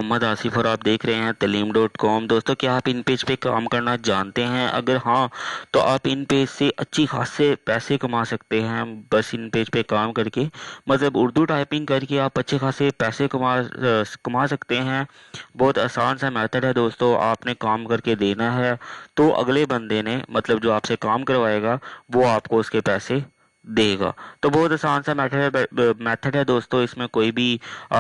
मोहम्मद आसिफ और आप देख रहे हैं तलीम.com। दोस्तों, क्या आप इन पेज पे काम करना जानते हैं? अगर हाँ, तो आप इन पेज से अच्छी खासे पैसे कमा सकते हैं। बस इन पेज पे काम करके, मतलब उर्दू टाइपिंग करके आप अच्छे खासे पैसे कमा सकते हैं। बहुत आसान सा मेथड है दोस्तों। आपने काम करके देना है, तो अगले बंदे ने, मतलब जो आपसे काम करवाएगा, वो आपको उसके पैसे देगा। तो बहुत आसान सा मेथड है दोस्तों। इसमें कोई भी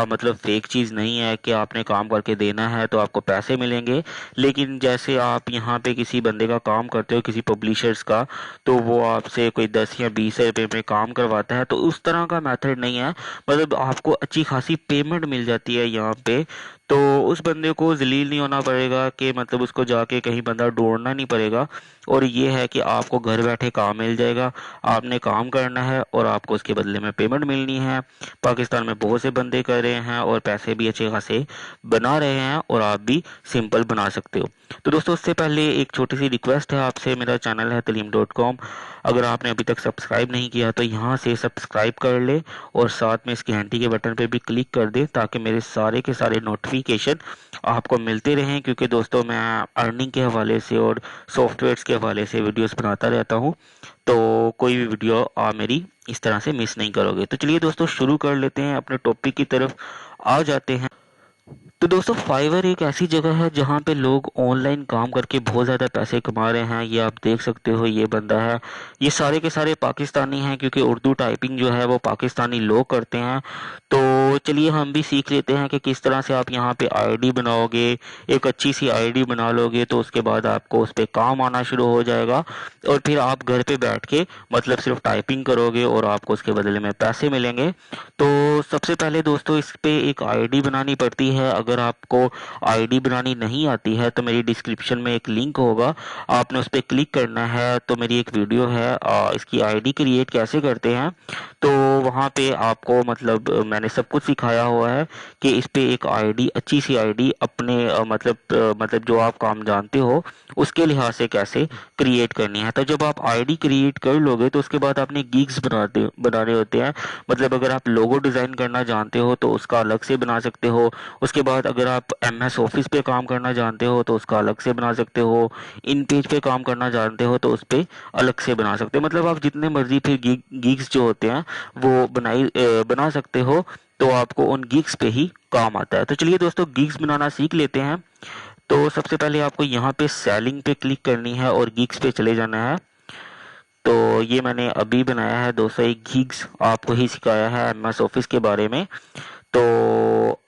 मतलब फेक चीज़ नहीं है कि आपने काम करके देना है तो आपको पैसे मिलेंगे। लेकिन जैसे आप यहाँ पे किसी बंदे का काम करते हो, किसी पब्लिशर्स का, तो वो आपसे कोई 10 या 20 रुपए में काम करवाता है, तो उस तरह का मेथड नहीं है। मतलब आपको अच्छी खासी पेमेंट मिल जाती है यहाँ पे। तो उस बंदे को जलील नहीं होना पड़ेगा कि मतलब उसको जाके कहीं बंदा ढूंढना नहीं पड़ेगा। और ये है कि आपको घर बैठे काम मिल जाएगा। आपने काम करना है और आपको उसके बदले में पेमेंट मिलनी है। पाकिस्तान में बहुत से बंदे कर रहे हैं और पैसे भी अच्छे खासे बना रहे हैं, और आप भी सिंपल बना सकते हो। तो दोस्तों, उससे पहले एक छोटी सी रिक्वेस्ट है आपसे। मेरा चैनल है तलीम.com। अगर आपने अभी तक सब्सक्राइब नहीं किया तो यहाँ से सब्सक्राइब कर ले, और साथ में इसकी घंटी के बटन पे भी क्लिक कर दे, ताकि मेरे सारे के सारे नोटिफिकेशन आपको मिलते रहें। क्योंकि दोस्तों, मैं अर्निंग के हवाले से और सॉफ्टवेयर्स के हवाले से वीडियोस बनाता रहता हूँ। तो कोई भी वीडियो आप मेरी इस तरह से मिस नहीं करोगे। तो चलिए दोस्तों, शुरू कर लेते हैं, अपने टॉपिक की तरफ आ जाते हैं। तो दोस्तों, फाइवर एक ऐसी जगह है जहाँ पे लोग ऑनलाइन काम करके बहुत ज़्यादा पैसे कमा रहे हैं। ये आप देख सकते हो, ये बंदा है। ये सारे के सारे पाकिस्तानी हैं, क्योंकि उर्दू टाइपिंग जो है वो पाकिस्तानी लोग करते हैं। तो चलिए हम भी सीख लेते हैं कि किस तरह से आप यहाँ पे आईडी बनाओगे। एक अच्छी सी आईडी बना लोगे तो उसके बाद आपको उस पर काम आना शुरू हो जाएगा, और फिर आप घर पे बैठ के मतलब सिर्फ टाइपिंग करोगे और आपको उसके बदले में पैसे मिलेंगे। तो सबसे पहले दोस्तों, इस पे एक आईडी बनानी पड़ती है। अगर आपको आईडी बनानी नहीं आती है तो मेरी डिस्क्रिप्शन में एक लिंक होगा, आपने उस पर क्लिक करना है। तो मेरी एक वीडियो है इसकी आईडी क्रिएट कैसे करते हैं। तो वहाँ पे आपको मतलब मैंने सब कुछ सिखाया हुआ है कि इस पे एक आईडी, अच्छी सी आईडी अपने मतलब जो आप काम जानते हो उसके लिहाज से कैसे क्रिएट करनी है। तो जब आप आईडी क्रिएट कर लोगे तो उसके बाद आपने गिग्स बनाने होते हैं। मतलब अगर आप लोगो डिज़ाइन करना जानते हो तो उसका अलग से बना सकते हो। उसके बाद अगर आप एमएस ऑफिस पे काम करना जानते हो तो उसका अलग से बना सकते हो। इन पेज पे काम करना जानते हो तो उस पे अलग से बना सकते हो। मतलब आप जितने मर्जी फिर गिग्स जो होते हैं वो बना सकते हो। तो आपको उन गिग्स पे ही काम आता है। तो चलिए दोस्तों, गिग्स बनाना सीख लेते हैं। तो सबसे पहले आपको यहाँ पे सेलिंग पे क्लिक करनी है और गिग्स पे चले जाना है। तो ये मैंने अभी बनाया है दोस्तों, एक गिग्स आपको ही सिखाया है एमएस ऑफिस के बारे में। तो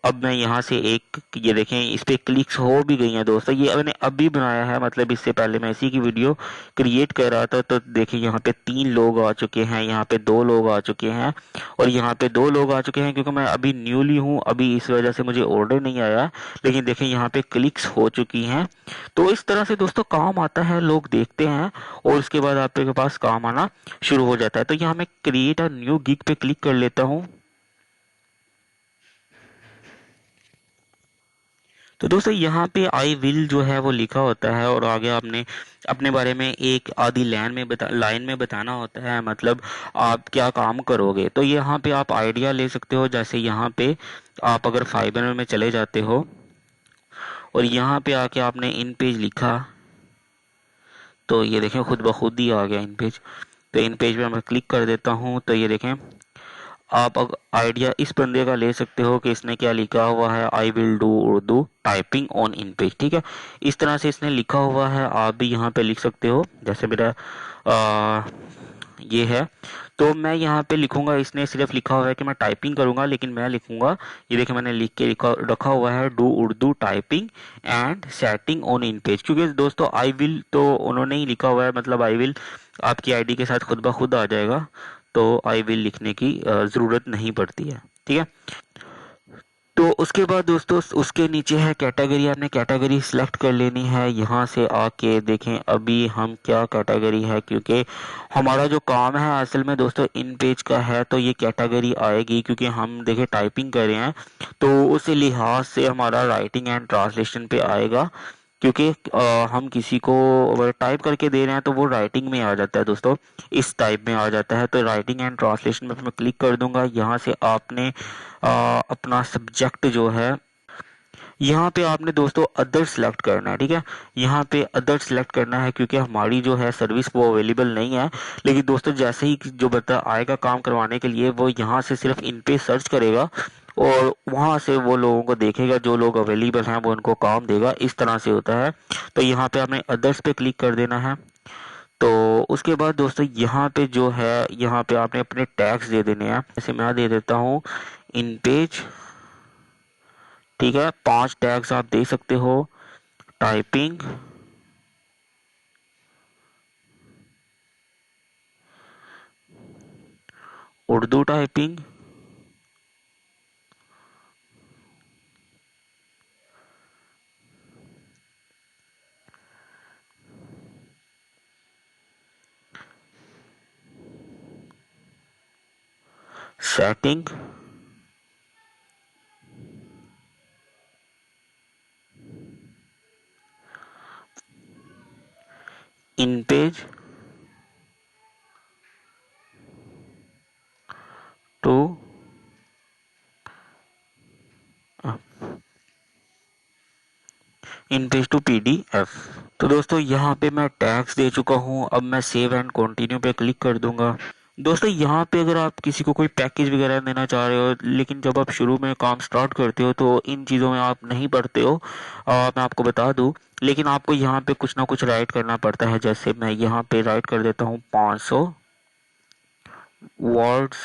अब मैं यहाँ से एक, ये देखें, इस पे क्लिक्स हो भी गई हैं दोस्तों। ये मैंने अभी बनाया है, मतलब इससे पहले मैं इसी की वीडियो क्रिएट कर रहा था। तो देखिए, यहाँ पे 3 लोग आ चुके हैं, यहाँ पे 2 लोग आ चुके हैं, और यहाँ पे 2 लोग आ चुके हैं। क्योंकि मैं अभी न्यूली हूँ, अभी इस वजह से मुझे ऑर्डर नहीं आया। लेकिन देखें, यहाँ पे क्लिक्स हो चुकी हैं। तो इस तरह से दोस्तों काम आता है, लोग देखते हैं और उसके बाद आपके पास काम आना शुरू हो जाता है। तो यहाँ मैं क्रिएट अ न्यू गिग पे क्लिक कर लेता हूँ। तो दोस्तों, यहाँ पे आई विल जो है वो लिखा होता है, और आगे आपने अपने बारे में एक आधी लाइन में बताना होता है, मतलब आप क्या काम करोगे। तो यहाँ पे आप आइडिया ले सकते हो। जैसे यहाँ पे आप अगर फाइबर में चले जाते हो और यहाँ पे आके आपने इन पेज लिखा, तो ये देखें खुद ब खुद ही आ गया इन पेज। तो इन पेज पे मैं क्लिक कर देता हूँ, तो ये देखें, आप आइडिया इस बंदे का ले सकते हो कि इसने क्या लिखा हुआ है, I will do Urdu typing on in page. ठीक है, इस तरह से इसने लिखा हुआ है। आप भी यहाँ पे लिख सकते हो, जैसे मेरा ये है। तो मैं यहाँ पे लिखूंगा, इसने सिर्फ लिखा हुआ है कि मैं टाइपिंग करूंगा, लेकिन मैं लिखूंगा, ये देखिए मैंने लिख के रखा हुआ है, do Urdu typing and setting on in page. क्योंकि दोस्तों आई विल तो उन्होंने ही लिखा हुआ है, मतलब आई विल आपकी आईडी के साथ खुद ब खुद आ जाएगा। तो आई विल लिखने की ज़रूरत नहीं पड़ती है। ठीक है, तो उसके बाद दोस्तों उसके नीचे है कैटेगरी। आपने कैटेगरी सिलेक्ट कर लेनी है। यहाँ से आके देखें अभी हम क्या कैटेगरी है, क्योंकि हमारा जो काम है असल में दोस्तों इन पेज का है, तो ये कैटेगरी आएगी। क्योंकि हम देखें टाइपिंग कर रहे हैं, तो उस लिहाज से हमारा राइटिंग एंड ट्रांसलेशन पे आएगा। क्योंकि हम किसी को अगर टाइप करके दे रहे हैं तो वो राइटिंग में आ जाता है दोस्तों, इस टाइप में आ जाता है। तो राइटिंग एंड ट्रांसलेशन में मैं क्लिक कर दूंगा। यहाँ से आपने अपना सब्जेक्ट जो है यहाँ पे आपने दोस्तों अदर सेलेक्ट करना है, ठीक है। यहाँ पे अदर सेलेक्ट करना है क्योंकि हमारी जो है सर्विस वो अवेलेबल नहीं है। लेकिन दोस्तों जैसे ही जो बंदा आएगा काम करवाने के लिए, वो यहाँ से सिर्फ इन पे सर्च करेगा और वहां से वो लोगों को देखेगा, जो लोग अवेलेबल हैं वो उनको काम देगा। इस तरह से होता है। तो यहाँ पे आपने अदर्स पे क्लिक कर देना है। तो उसके बाद दोस्तों यहाँ पे जो है, यहाँ पे आपने अपने टैग्स दे देने हैं। जैसे मैं दे देता हूँ इन पेज, ठीक है। 5 टैग्स आप दे सकते हो। Typing, Urdu typing, setting, InPage to InPage to PDF. तो दोस्तों यहाँ पे मैं टैग्स दे चुका हूँ। अब मैं सेव एंड कंटिन्यू पे क्लिक कर दूंगा। दोस्तों यहाँ पे अगर आप किसी को कोई पैकेज वगैरह देना चाह रहे हो, लेकिन जब आप शुरू में काम स्टार्ट करते हो तो इन चीज़ों में आप नहीं पढ़ते हो। मैं आपको बता दूं, लेकिन आपको यहाँ पे कुछ ना कुछ राइट करना पड़ता है। जैसे मैं यहाँ पे राइट कर देता हूँ 500 वर्ड्स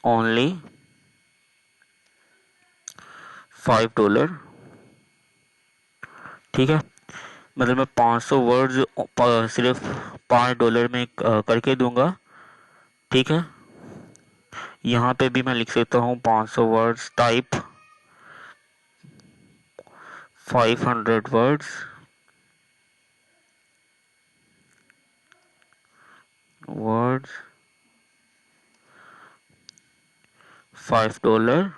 ओनली $5, ठीक है। मतलब मैं 500 वर्ड्स सिर्फ $5 में करके दूंगा, ठीक है। यहाँ पे भी मैं लिख सकता हूँ 500 वर्ड्स टाइप 500 वर्ड्स वर्ड्स $5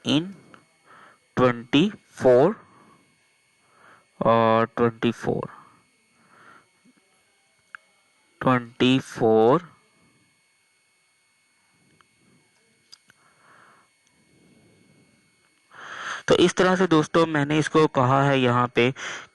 इन 24 और 24 तो इस तरह से दोस्तों मैंने इसको कहा है यहाँ पे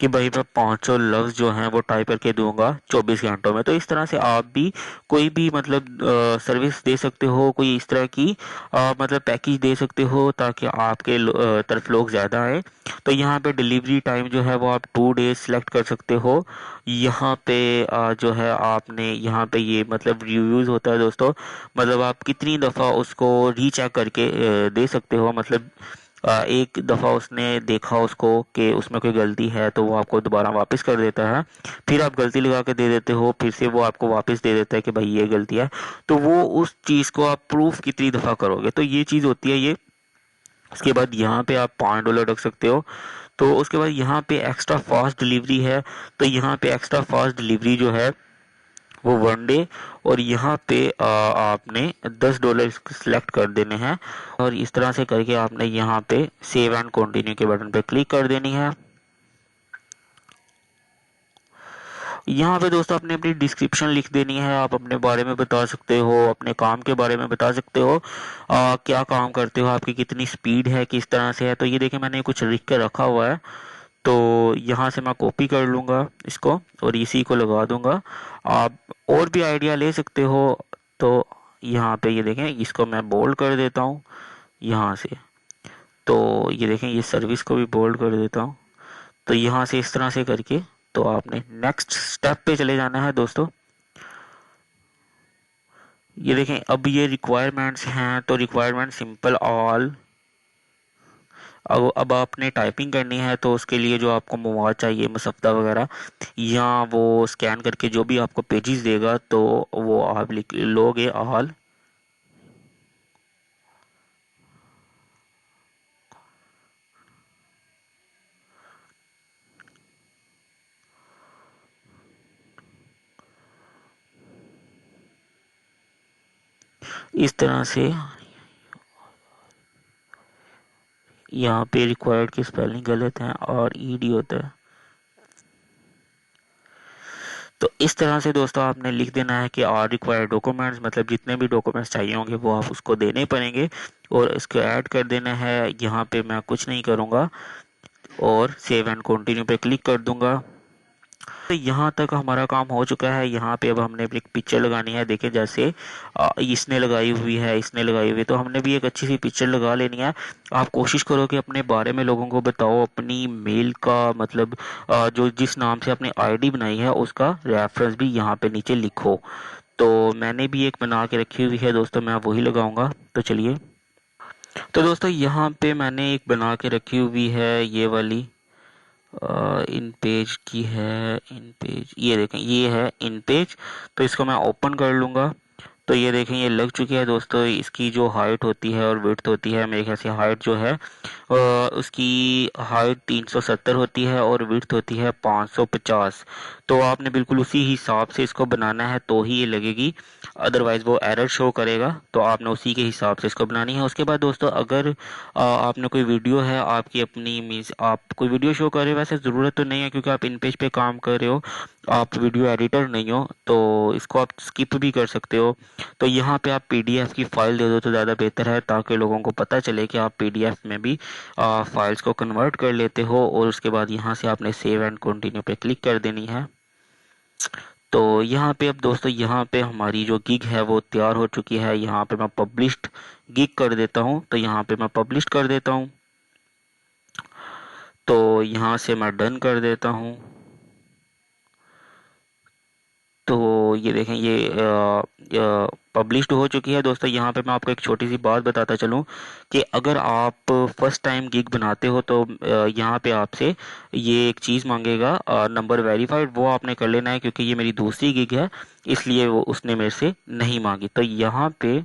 कि भाई मैं 500 लफ्ज जो हैं वो टाइप करके दूंगा 24 घंटों में। तो इस तरह से आप भी कोई भी मतलब सर्विस दे सकते हो, कोई इस तरह की मतलब पैकेज दे सकते हो ताकि आपके तरफ लोग ज़्यादा आए। तो यहाँ पे डिलीवरी टाइम जो है वो आप 2 डेज सेलेक्ट कर सकते हो। यहाँ पे जो है आपने यहाँ पे ये मतलब रिव्यूज़ होता है दोस्तों, मतलब आप कितनी दफ़ा उसको रीचेक करके दे सकते हो। मतलब एक दफ़ा उसने देखा उसको कि उसमें कोई गलती है तो वो आपको दोबारा वापस कर देता है। फिर आप गलती लगा के दे देते हो, फिर से वो आपको वापस दे देता है कि भाई ये गलती है। तो वो उस चीज़ को आप प्रूफ कितनी दफ़ा करोगे, तो ये चीज़ होती है ये। उसके बाद यहाँ पे आप $5 रख सकते हो। तो उसके बाद यहाँ पे एक्स्ट्रा फास्ट डिलीवरी है। तो यहाँ पे एक्स्ट्रा फास्ट डिलीवरी जो है वो 1 डे, और यहाँ पे आपने $10 सिलेक्ट कर देने हैं। और इस तरह से करके आपने यहाँ पे सेव एंड कंटिन्यू के बटन पे क्लिक कर देनी है। यहाँ पे दोस्तों आपने अपनी डिस्क्रिप्शन लिख देनी है। आप अपने बारे में बता सकते हो, अपने काम के बारे में बता सकते हो, क्या काम करते हो, आपकी कितनी स्पीड है, किस तरह से है। तो ये देखिए मैंने कुछ लिख के रखा हुआ है। तो यहाँ से मैं कॉपी कर लूँगा इसको और इसी को लगा दूंगा। आप और भी आइडिया ले सकते हो। तो यहाँ पे ये देखें, इसको मैं बोल्ड कर देता हूँ यहाँ से। तो ये देखें, ये सर्विस को भी बोल्ड कर देता हूँ। तो यहाँ से इस तरह से करके तो आपने नेक्स्ट स्टेप पे चले जाना है दोस्तों। ये देखें, अब ये रिक्वायरमेंट्स हैं। तो रिक्वायरमेंट सिंपल ऑल। अब आपने टाइपिंग करनी है तो उसके लिए जो आपको मवाद चाहिए, मसफ्ता वगैरह, या वो स्कैन करके जो भी आपको पेजेस देगा तो वो आप लिख लोगे ऑल। इस तरह से यहाँ पे रिक्वायर्ड की स्पेलिंग गलत है और ईडी होता है। तो इस तरह से दोस्तों आपने लिख देना है कि आर रिक्वायर्ड डॉक्यूमेंट्स, मतलब जितने भी डॉक्यूमेंट्स चाहिए होंगे वो आप उसको देने पड़ेंगे, और इसको ऐड कर देना है। यहाँ पे मैं कुछ नहीं करूँगा और सेव एंड कंटिन्यू पे क्लिक कर दूंगा। तो यहाँ तक हमारा काम हो चुका है। यहाँ पे अब हमने एक पिक्चर लगानी है। देखिए जैसे इसने लगाई हुई है, इसने लगाई हुई है, तो हमने भी एक अच्छी सी पिक्चर लगा लेनी है। आप कोशिश करो कि अपने बारे में लोगों को बताओ, अपनी मेल का मतलब जो जिस नाम से आपने आईडी बनाई है उसका रेफरेंस भी यहाँ पे नीचे लिखो। तो मैंने भी एक बना के रखी हुई है दोस्तों, मैं वही लगाऊंगा। तो चलिए, तो दोस्तों यहाँ पे मैंने एक बना के रखी हुई है, ये वाली इन पेज की है। इन पेज, ये देखें, ये है इन पेज। तो इसको मैं ओपन कर लूँगा। तो ये देखें ये लग चुकी है दोस्तों। इसकी जो हाइट होती है और विड्थ होती है, मेरे ख्याल से हाइट जो है उसकी हाइट 370 होती है और विड्थ होती है 550। तो आपने बिल्कुल उसी हिसाब से इसको बनाना है तो ही ये लगेगी, अदरवाइज वो एरर शो करेगा। तो आपने उसी के हिसाब से इसको बनानी है। उसके बाद दोस्तों अगर आपने कोई वीडियो है आपकी अपनी, मीन्स आप कोई वीडियो शो कर रहे हो, वैसे ज़रूरत तो नहीं है क्योंकि आप इन पेज पे काम कर रहे हो, आप वीडियो एडिटर नहीं हो, तो इसको आप स्किप भी कर सकते हो। तो यहाँ पे आप पीडीएफ की फाइल दे दो तो ज़्यादा बेहतर है, ताकि लोगों को पता चले कि आप पीडीएफ में भी फाइल्स को कन्वर्ट कर लेते हो। और उसके बाद यहाँ से आपने सेव एंड कंटिन्यू पे क्लिक कर देनी है। तो यहाँ पे अब दोस्तों, यहाँ पे हमारी जो गिग है वो तैयार हो चुकी है। यहाँ पे मैं पब्लिश्ड गिग कर देता हूँ। तो यहाँ पे मैं पब्लिश कर देता हूँ। तो यहाँ से मैं डन कर देता हूँ। तो ये देखें ये पब्लिश्ड हो चुकी है दोस्तों। यहाँ पे मैं आपको एक छोटी सी बात बताता चलूँ कि अगर आप फर्स्ट टाइम गिग बनाते हो तो यहाँ पे आपसे ये एक चीज़ मांगेगा, नंबर वेरीफाइड, वो आपने कर लेना है क्योंकि ये मेरी दूसरी गिग है, इसलिए वो उसने मेरे से नहीं मांगी। तो यहाँ पे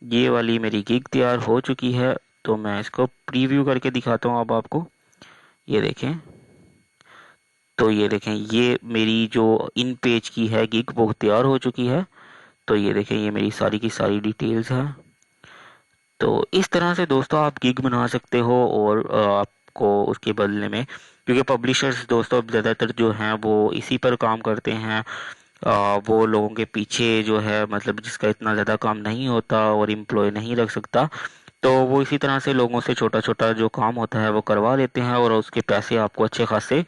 ये वाली मेरी गिग तैयार हो चुकी है। तो मैं इसको प्रीव्यू करके दिखाता हूँ अब आपको। ये देखें, तो ये देखें ये मेरी जो इन पेज की है गिग वो तैयार हो चुकी है। तो ये देखें ये मेरी सारी की सारी डिटेल्स हैं। तो इस तरह से दोस्तों आप गिग बना सकते हो, और आपको उसके बदले में, क्योंकि पब्लिशर्स दोस्तों अब ज़्यादातर जो हैं वो इसी पर काम करते हैं। वो लोगों के पीछे जो है, मतलब जिसका इतना ज़्यादा काम नहीं होता और एम्प्लॉय नहीं रख सकता, तो वो इसी तरह से लोगों से छोटा छोटा जो काम होता है वो करवा देते हैं और उसके पैसे आपको अच्छे खासे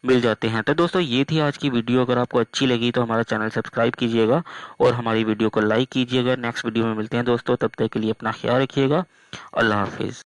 मिल जाते हैं। तो दोस्तों ये थी आज की वीडियो। अगर आपको अच्छी लगी तो हमारा चैनल सब्सक्राइब कीजिएगा और हमारी वीडियो को लाइक कीजिएगा। नेक्स्ट वीडियो में मिलते हैं दोस्तों, तब तक के लिए अपना ख्याल रखिएगा। अल्लाह हाफिज़।